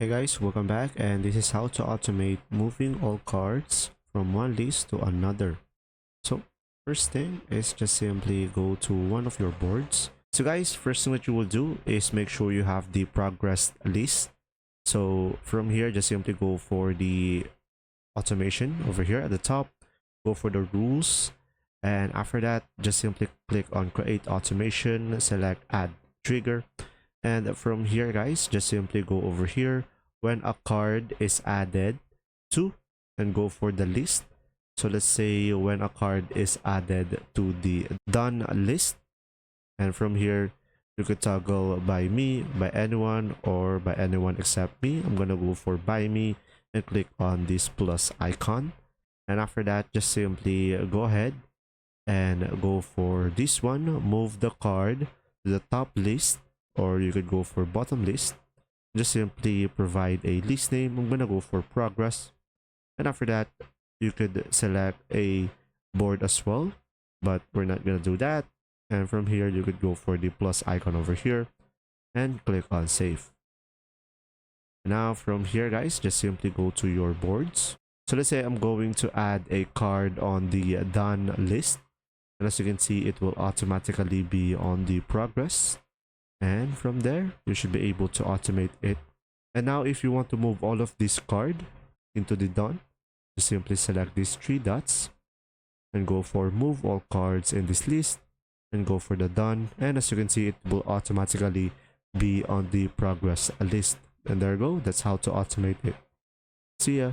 Hey guys, welcome back, and this is how to automate moving all cards from one list to another. So first thing is just simply go to one of your boards. So guys, first thing that you will do is make sure you have the progress list. So from here, just simply go for the automation over here at the top, go for the rules, and after that, just simply click on create automation, select add trigger, and from here guys, just simply go over here when a card is added to, and go for the list. So let's say when a card is added to the done list, and from here you could toggle by me, by anyone, or by anyone except me. I'm gonna go for by me and click on this plus icon, and after that just simply go ahead and go for this one, move the card to the top list, or you could go for bottom list. Just simply provide a list name. I'm gonna go for progress, and after that you could select a board as well, but we're not gonna do that. And from here you could go for the plus icon over here and click on save. Now from here guys, just simply go to your boards. So let's say I'm going to add a card on the done list, and as you can see, it will automatically be on the progress, and from there you should be able to automate it. And now if you want to move all of this card into the done, just simply select these three dots and go for move all cards in this list and go for the done, and as you can see, it will automatically be on the progress list. And there you go, that's how to automate it. See ya.